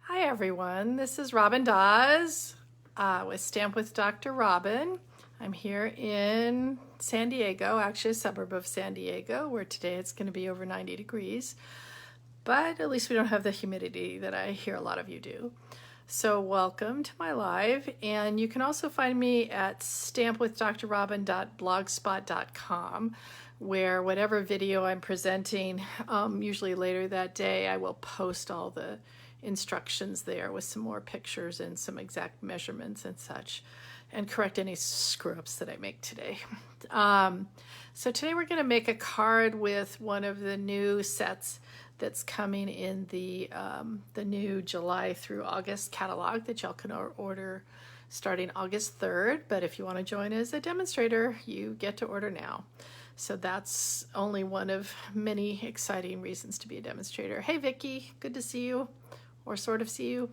Hi everyone, this is Robin Dawes with Stamp with Dr. Robin. I'm here in San Diego, actually a suburb of San Diego, where today it's going to be over 90 degrees. But at least we don't have the humidity that I hear a lot of you do. So welcome to my live, and you can also find me at stampwithdrrobin.blogspot.com, where whatever video I'm presenting, usually later that day, I will post all the instructions there with some more pictures and some exact measurements and such, and correct any screw-ups that I make today. So today we're going to make a card with one of the new sets that's coming in the new July through August catalog that y'all can order starting August 3rd. But if you want to join as a demonstrator, you get to order now. So that's only one of many exciting reasons to be a demonstrator. Hey Vicki, good to see you, or sort of see you.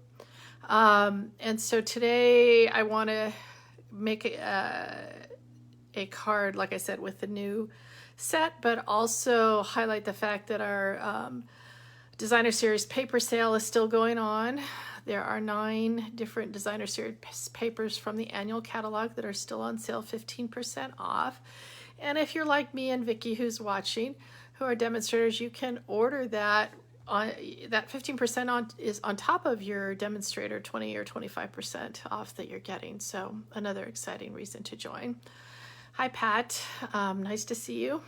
And so today I want to make a card, like I said, with the new set, but also highlight the fact that our designer series paper sale is still going on. There are 9 different designer series papers from the annual catalog that are still on sale, 15% off. And if you're like me and Vicki, who's watching, who are demonstrators, you can order that. That 15% is on top of your demonstrator 20 or 25% off that you're getting. So another exciting reason to join. Hi Pat, nice to see you.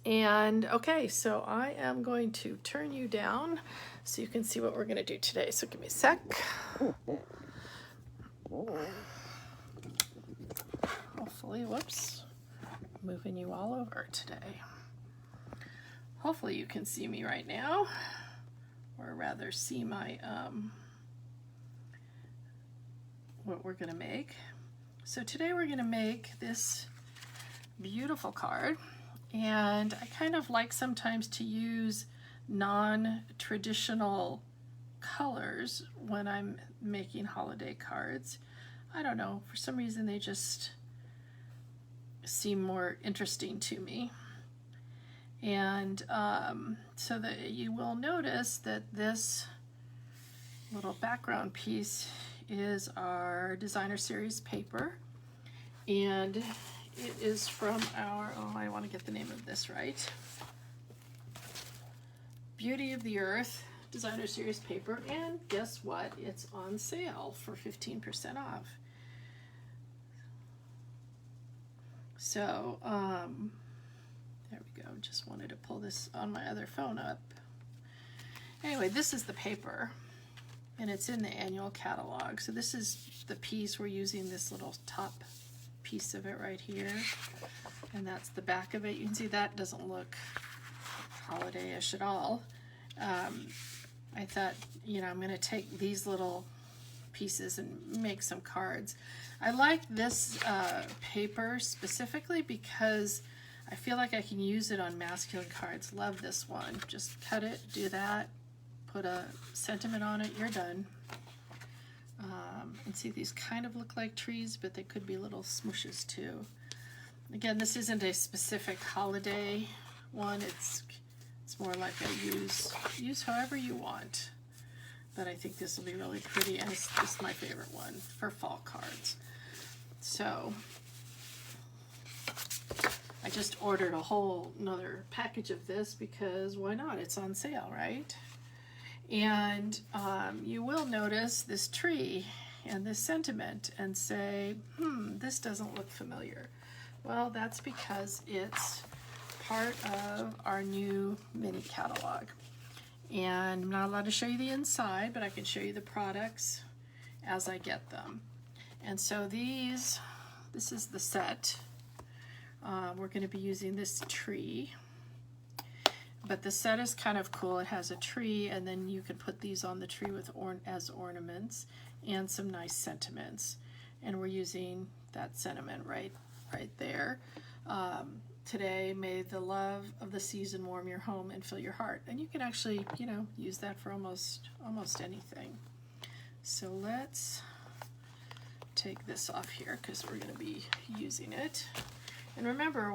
And okay, so I am going to turn you down so you can see what we're going to do today. So give me a sec. Hopefully, whoops, moving you all over today. Hopefully you can see me right now, or rather see my what we're going to make. So today we're going to make this beautiful card, and I kind of like sometimes to use non-traditional colors when I'm making holiday cards. I don't know, for some reason they just seem more interesting to me. And so that you will notice that this little background piece is our designer series paper, and it is from our, I want to get the name of this right, Beauty of the Earth designer series paper. And guess what, it's on sale for 15% off. So there we go, just wanted to pull this on my other phone up. Anyway, this is the paper, and it's in the annual catalog. So this is the piece, we're using this little top piece of it right here, and that's the back of it. You can see that doesn't look holiday-ish at all. I thought, you know, I'm going to take these little pieces and make some cards. I like this paper specifically because I feel like I can use it on masculine cards. Love this one. Just cut it, do that, put a sentiment on it, you're done. And see, these kind of look like trees, but they could be little smooshes too. Again, this isn't a specific holiday one. It's more like a use however you want. But I think this will be really pretty, and this is my favorite one for fall cards. So I just ordered a whole another package of this because why not? It's on sale, right? And you will notice this tree and this sentiment and say, this doesn't look familiar. Well, that's because it's part of our new mini catalog. And I'm not allowed to show you the inside, but I can show you the products as I get them. And so this is the set. We're going to be using this tree, but the set is kind of cool. It has a tree, and then you can put these on the tree with as ornaments and some nice sentiments. And we're using that sentiment right there. Today, may the love of the season warm your home and fill your heart. And you can actually, you know, use that for almost anything. So let's take this off here because we're going to be using it. And remember,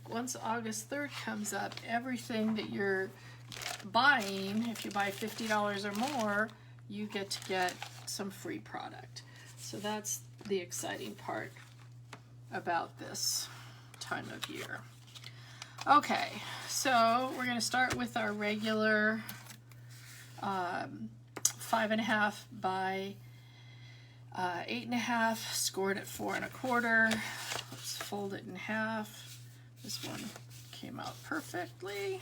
once August 3rd comes up, everything that you're buying, if you buy $50 or more, you get to get some free product. So that's the exciting part about this time of year. Okay, so we're going to start with our regular 5.5 by 8.5, scored at 4 1/4. Let's fold it in half. This one came out perfectly.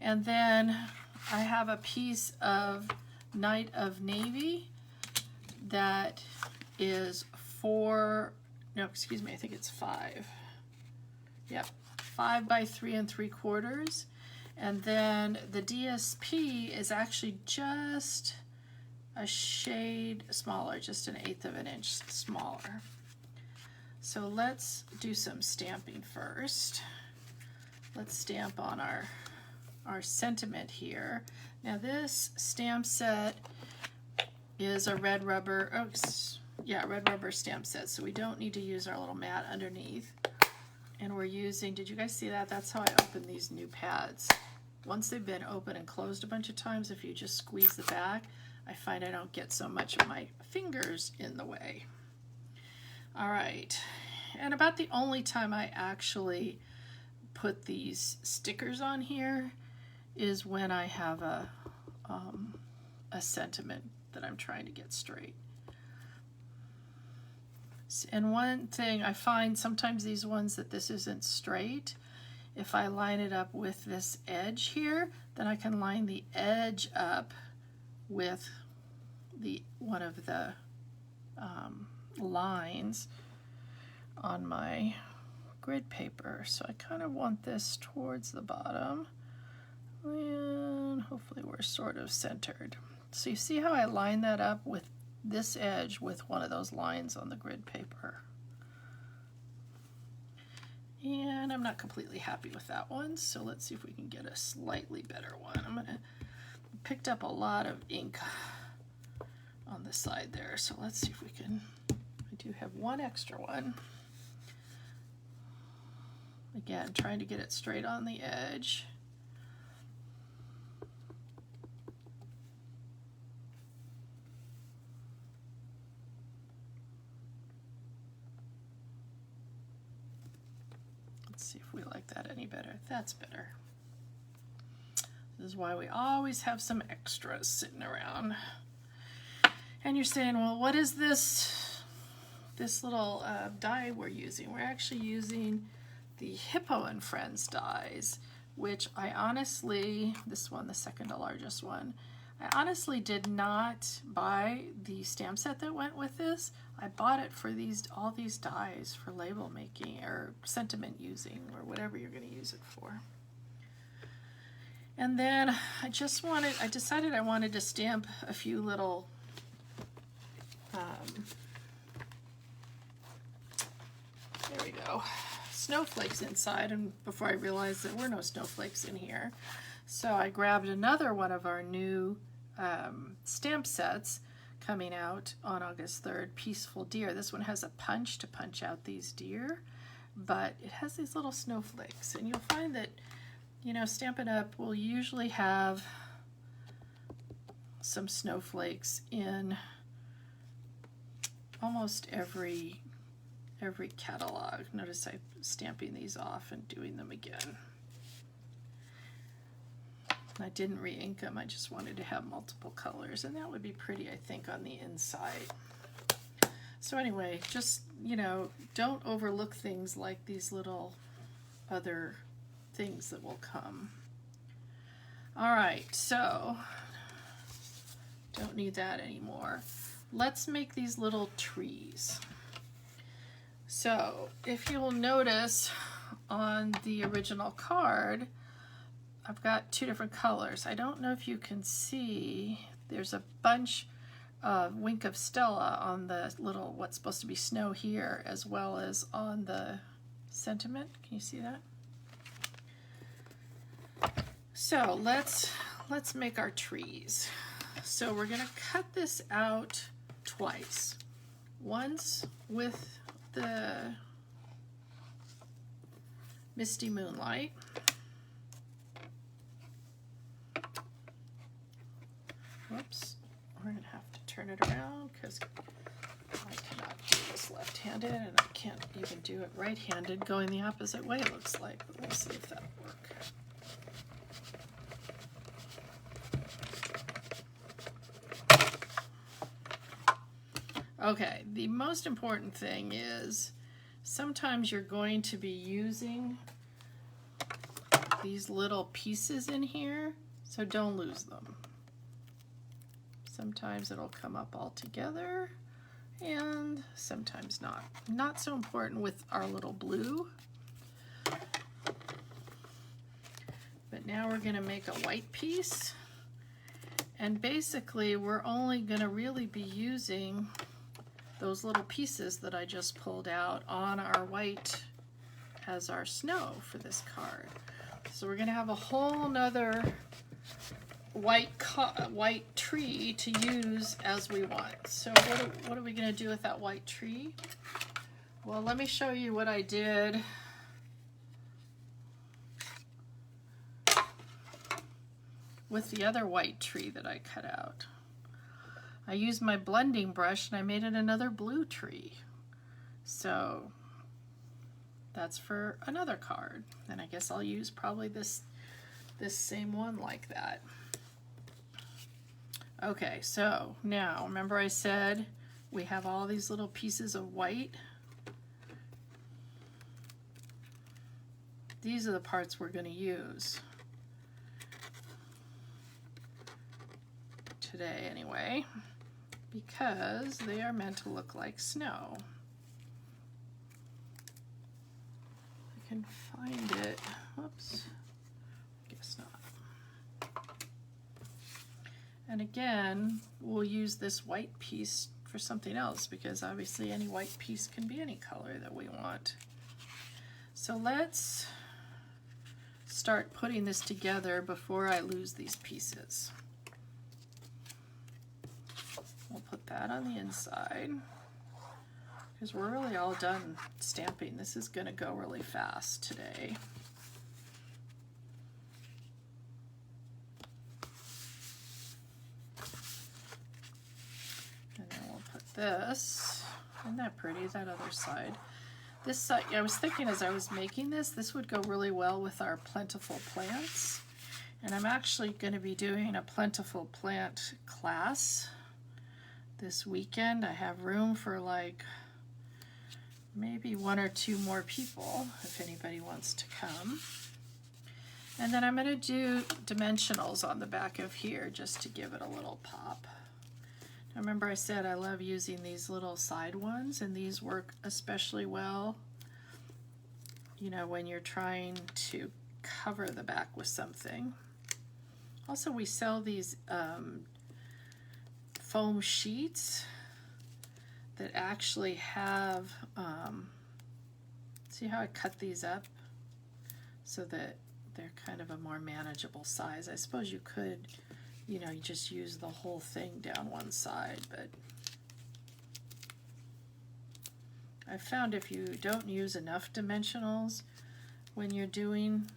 And then I have a piece of Night of Navy that is 4, no, excuse me, I think it's 5. Yep, 5 by 3 3/4. And then the DSP is actually just a shade smaller, just 1/8 of an inch smaller. So let's do some stamping first. Let's stamp on our sentiment here. Now this stamp set is a red rubber, red rubber stamp set, so we don't need to use our little mat underneath. And we're using, did you guys see that? That's how I open these new pads. Once they've been open and closed a bunch of times, if you just squeeze the back, I find I don't get so much of my fingers in the way. All right, and about the only time I actually put these stickers on here is when I have a sentiment that I'm trying to get straight. And one thing I find, sometimes these ones that this isn't straight, if I line it up with this edge here, then I can line the edge up with one of the lines on my grid paper. So I kind of want this towards the bottom, and hopefully we're sort of centered. So you see how I line that up with this edge with one of those lines on the grid paper. And I'm not completely happy with that one, so let's see if we can get a slightly better one. Picked up a lot of ink on the side there, so let's see if we can. I do have one extra one. Again, trying to get it straight on the edge. See if we like that any better. That's better. This is why we always have some extras sitting around. And you're saying, well, what is this little die we're using? We're actually using the Hippo and Friends dies, which I honestly, this one, the second to largest one, I honestly did not buy the stamp set that went with this. I bought it for all these dies for label making or sentiment using or whatever you're going to use it for. And then I decided I wanted to stamp a few little there we go, snowflakes inside, and before I realized there were no snowflakes in here. So I grabbed another one of our new stamp sets coming out on August 3rd, Peaceful Deer. This one has a punch to punch out these deer, but it has these little snowflakes. And you'll find that, you know, Stampin' Up! Will usually have some snowflakes in almost every catalog. Notice I'm stamping these off and doing them again. I didn't re-ink them, I just wanted to have multiple colors, and that would be pretty, I think, on the inside. So anyway, just, you know, don't overlook things like these little other things that will come. All right, so don't need that anymore. Let's make these little trees. So if you will notice on the original card, I've got two different colors. I don't know if you can see, there's a bunch of Wink of Stella on the little, what's supposed to be snow here, as well as on the sentiment. Can you see that? So let's make our trees. So we're gonna cut this out twice. Once with the Misty Moonlight. Whoops, turn it around because I cannot do this left-handed, and I can't even do it right-handed going the opposite way, it looks like. But we'll see if that'll work. Okay, the most important thing is sometimes you're going to be using these little pieces in here, so don't lose them. Sometimes it'll come up all together and sometimes not. Not so important with our little blue. But now we're going to make a white piece, and basically we're only going to really be using those little pieces that I just pulled out on our white as our snow for this card. So we're going to have a whole nother white tree to use as we want. So what are we going to do with that white tree? Well, let me show you what I did with the other white tree that I cut out. I used my blending brush and I made it another blue tree. So that's for another card. And I guess I'll use probably this same one like that. Okay, so now remember I said we have all these little pieces of white. These are the parts we're going to use today anyway, because they are meant to look like snow. I can find it. Whoops. Guess not. And again, we'll use this white piece for something else, because obviously any white piece can be any color that we want. So let's start putting this together before I lose these pieces. We'll put that on the inside because we're really all done stamping. This is going to go really fast today. And then we'll put this. Isn't that pretty, that other side? This side, I was thinking as I was making this would go really well with our plentiful plants. And I'm actually going to be doing a plentiful plant class this weekend. I have room for like maybe 1 or 2 more people if anybody wants to come. And then I'm going to do dimensionals on the back of here just to give it a little pop. Now remember I said I love using these little side ones, and these work especially well, you know, when you're trying to cover the back with something. Also, we sell these foam sheets that actually have, see how I cut these up so that they're kind of a more manageable size. I suppose you could, you know, you just use the whole thing down one side, but I found if you don't use enough dimensionals when you're doing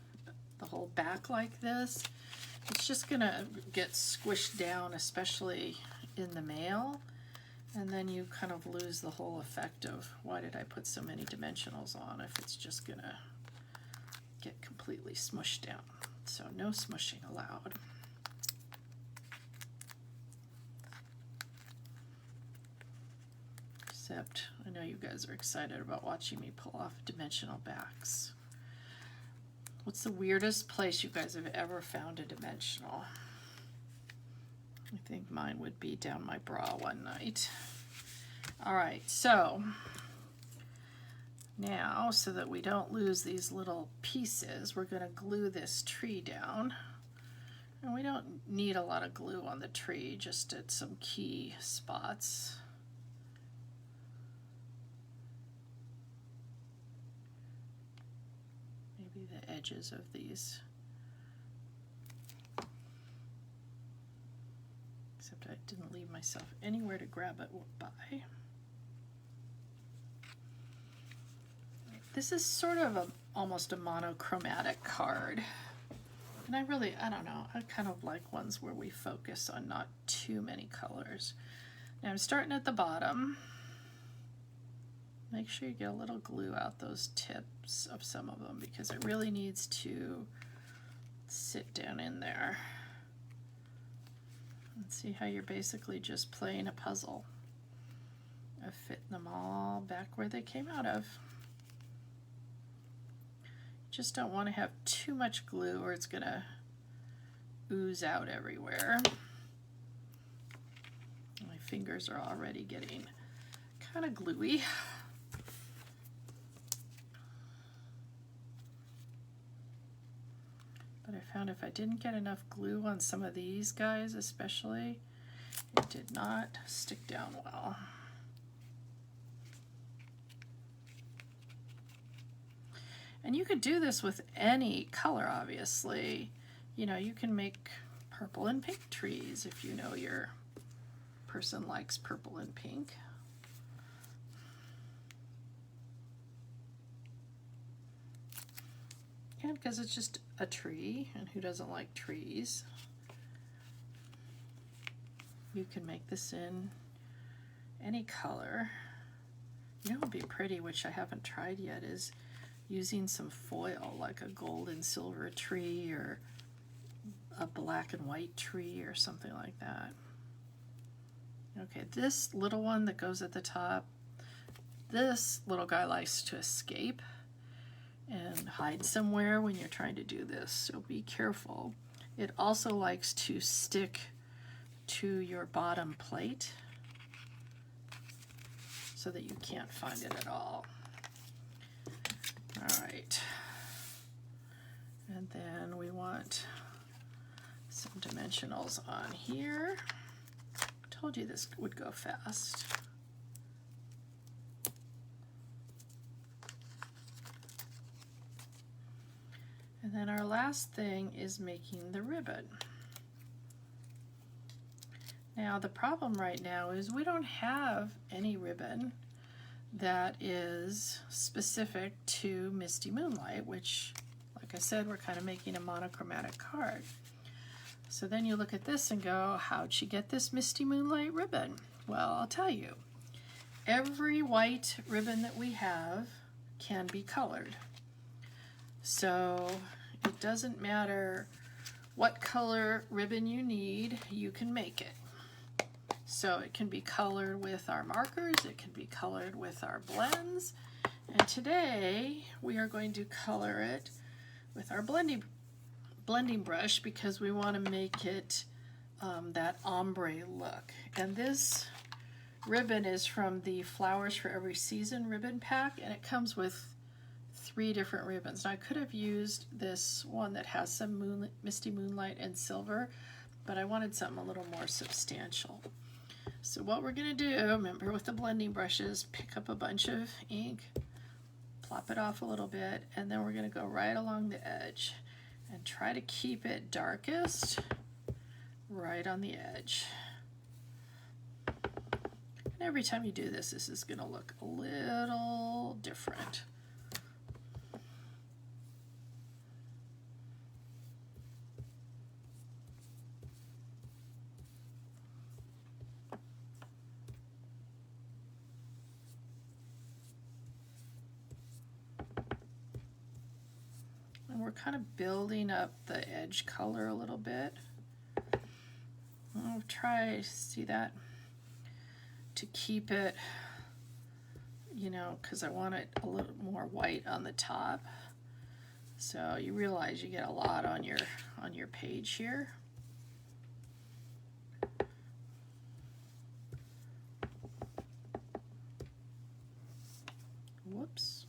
the whole back like this, it's just gonna get squished down, especially in the mail, and then you kind of lose the whole effect of why did I put so many dimensionals on if it's just gonna get completely smushed down. So no smushing allowed. Except I know you guys are excited about watching me pull off dimensional backs. What's the weirdest place you guys have ever found a dimensional? I think mine would be down my bra one night. All right, so now so that we don't lose these little pieces, we're going to glue this tree down. And we don't need a lot of glue on the tree, just at some key spots. Maybe the edges of these. Except I didn't leave myself anywhere to grab it by. This is sort of almost a monochromatic card. And I don't know, I kind of like ones where we focus on not too many colors. Now I'm starting at the bottom. Make sure you get a little glue out those tips of some of them because it really needs to sit down in there. And see how you're basically just playing a puzzle of fitting them all back where they came out of. Just don't want to have too much glue or it's going to ooze out everywhere. My fingers are already getting kind of gluey. But I found if I didn't get enough glue on some of these guys especially, it did not stick down well. And you could do this with any color, obviously. You know, you can make purple and pink trees if you know your person likes purple and pink. And because it's just a tree, and who doesn't like trees? You can make this in any color. You know what would be pretty, which I haven't tried yet, is using some foil, like a gold and silver tree or a black and white tree or something like that. Okay, this little one that goes at the top, this little guy likes to escape and hide somewhere when you're trying to do this, so be careful. It also likes to stick to your bottom plate so that you can't find it at all. All right, and then we want some dimensionals on here. Told you this would go fast. And then our last thing is making the ribbon. Now the problem right now is we don't have any ribbon that is specific to Misty Moonlight, which, like I said, we're kind of making a monochromatic card. So then you look at this and go, how'd she get this Misty Moonlight ribbon? Well, I'll tell you. Every white ribbon that we have can be colored. So it doesn't matter what color ribbon you need, you can make it. So it can be colored with our markers, it can be colored with our blends, and today we are going to color it with our blending brush because we want to make it that ombre look. And this ribbon is from the Flowers for Every Season ribbon pack, and it comes with 3 different ribbons. Now I could have used this one that has some Misty Moonlight and silver, but I wanted something a little more substantial. So what we're going to do, remember with the blending brushes, pick up a bunch of ink, plop it off a little bit, and then we're going to go right along the edge and try to keep it darkest right on the edge. And every time you do this, this is going to look a little different. We're kind of building up the edge color a little bit. I'll try, see that, to keep it, you know, because I want it a little more white on the top. So you realize you get a lot on your page here. Whoops.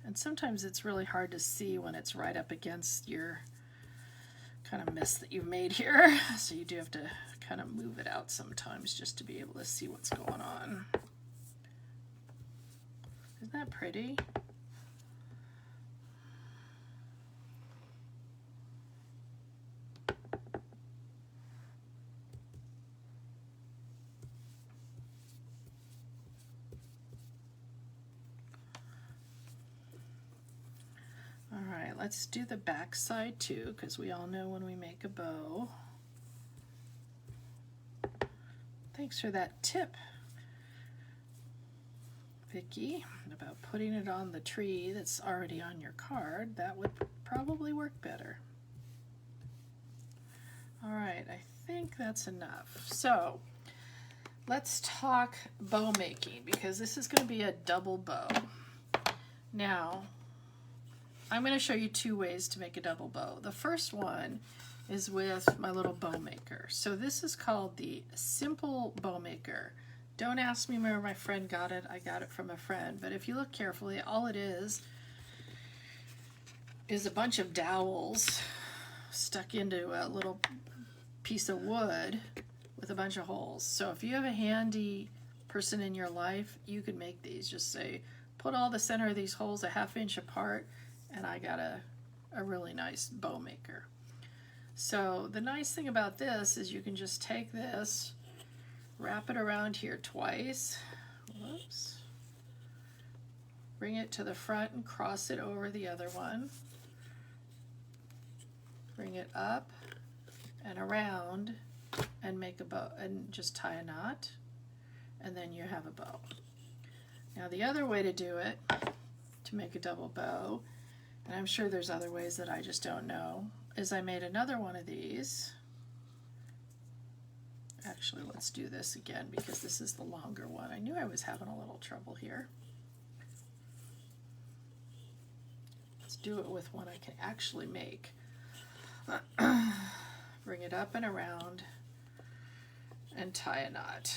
And sometimes it's really hard to see when it's right up against your kind of mess that you've made here. So you do have to kind of move it out sometimes just to be able to see what's going on. Isn't that pretty? let's do the back side too, because we all know when we make a bow. Thanks for that tip, Vicki, about putting it on the tree that's already on your card. That would probably work better. All right, I think that's enough. So let's talk bow making, because this is going to be a double bow. Now, I'm going to show you two ways to make a double bow. The first one is with my little bow maker. So this is called the Simple Bow Maker. Don't ask me where my friend got it. I got it from a friend. But if you look carefully, all it is a bunch of dowels stuck into a little piece of wood with a bunch of holes. So if you have a handy person in your life, you could make these. Just say, put all the center of these holes a ½ inch apart, and I got a really nice bow maker. So the nice thing about this is you can just take this, wrap it around here twice, whoops, bring it to the front and cross it over the other one, bring it up and around and make a bow, and just tie a knot, and then you have a bow. Now the other way to do it, to make a double bow, and I'm sure there's other ways that I just don't know, is I made another one of these. Actually, let's do this again because this is the longer one. I knew I was having a little trouble here. Let's do it with one I can actually make. Bring it up and around and tie a knot.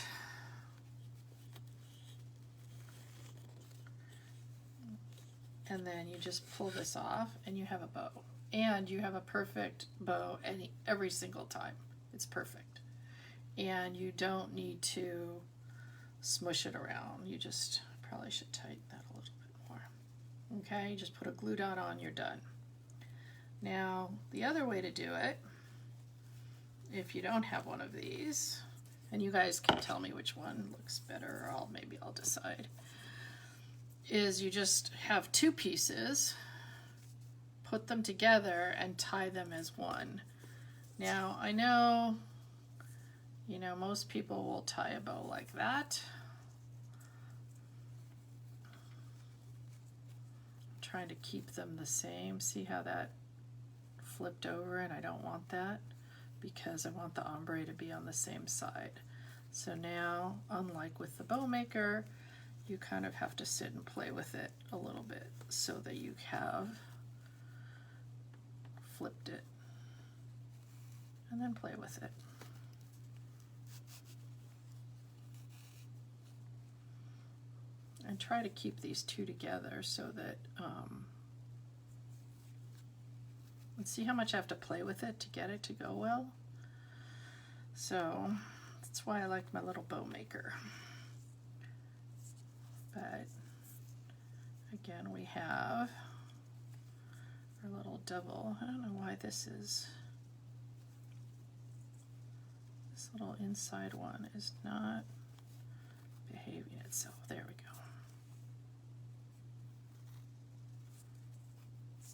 And then you just pull this off and you have a bow. And you have a perfect bow every single time. It's perfect. And you don't need to smush it around. You just probably should tighten that a little bit more. Okay, just put a glue dot on, you're done. Now, the other way to do it, if you don't have one of these, and you guys can tell me which one looks better, or maybe I'll decide, is you just have two pieces, put them together and tie them as one. Now I know, most people will tie a bow like that. I'm trying to keep them the same. See how that flipped over, and I don't want that because I want the ombre to be on the same side. So now, unlike with the bow maker, you kind of have to sit and play with it a little bit so that you have flipped it, and then play with it. And try to keep these two together so that, let's see how much I have to play with it to get it to go well. So that's why I like my little bow maker. But again, we have our little double. I don't know why this little inside one is not behaving itself. There we go.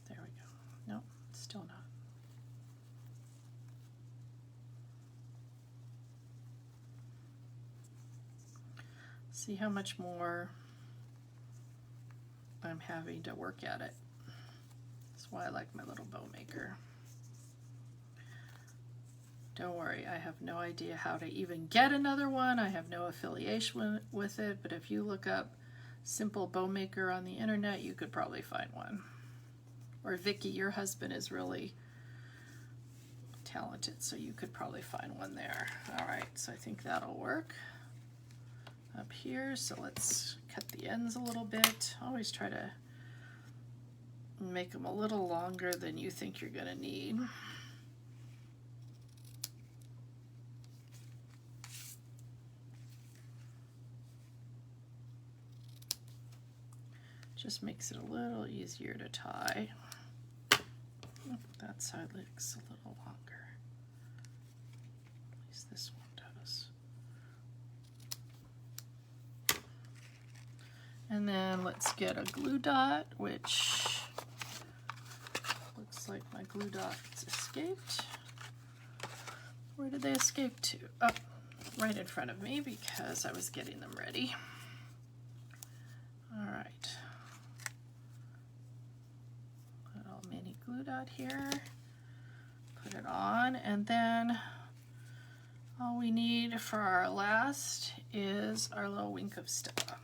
There we go. Nope, still not. See how much more I'm having to work at it. That's why I like my little bow maker. Don't worry, I have no idea how to even get another one. I have no affiliation with it, but if you look up Simple Bow Maker on the internet, you could probably find one. Or Vicki, your husband is really talented, so you could probably find one there. All right, so I think that'll work up here. So let's cut the ends a little bit. Always try to make them a little longer than you think you're going to need. Just makes it a little easier to tie. That side looks a little longer. At least this one does. And then let's get a glue dot, which like my glue dots escaped. Where did they escape to? Oh, right in front of me because I was getting them ready. All right. Little mini glue dot here. Put it on, and then all we need for our last is our little wink of Stella.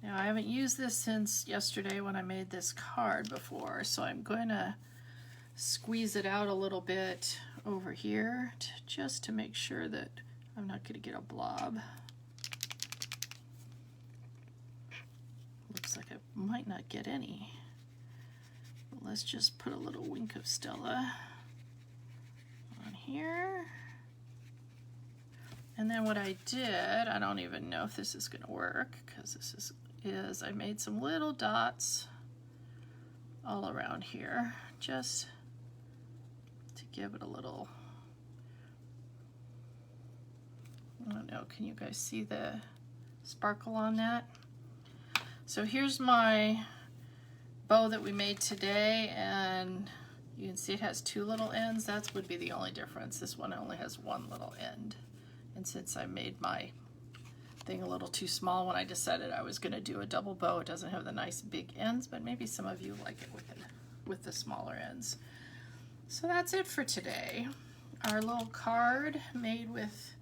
Now I haven't used this since yesterday when I made this card before, so I'm going to squeeze it out a little bit over here just to make sure that I'm not going to get a blob. Looks like I might not get any. But let's just put a little wink of Stella on here. And then what I did, I don't even know if this is going to work because this is I made some little dots all around here just to give it a little, I don't know, can you guys see the sparkle on that? So here's my bow that we made today, and you can see it has two little ends. That would be the only difference. This one only has one little end. And since I made my thing a little too small when I decided I was going to do a double bow, it doesn't have the nice big ends, but maybe some of you like it with the smaller ends. So that's it for today. Our little card made with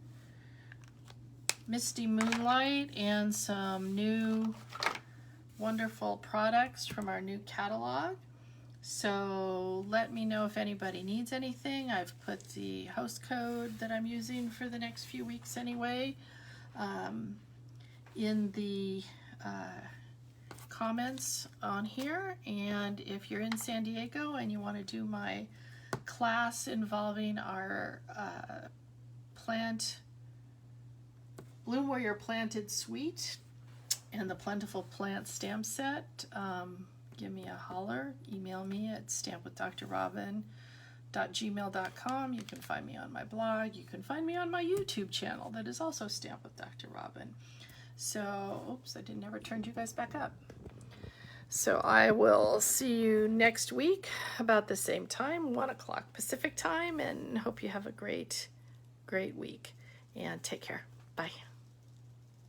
Misty Moonlight and some new wonderful products from our new catalog. So let me know if anybody needs anything. I've put the host code that I'm using for the next few weeks anyway in the comments on here. And if you're in San Diego and you want to do my class involving our Bloom Where You're Planted suite and the Plentiful Plant stamp set, give me a holler. Email me at stampwithdrrobin@gmail.com. You can find me on my blog. You can find me on my YouTube channel that is also Stamp with Dr. Robin. So, oops, I never turned you guys back up. So I will see you next week about the same time, 1 o'clock Pacific time, and hope you have a great week. And take care. Bye.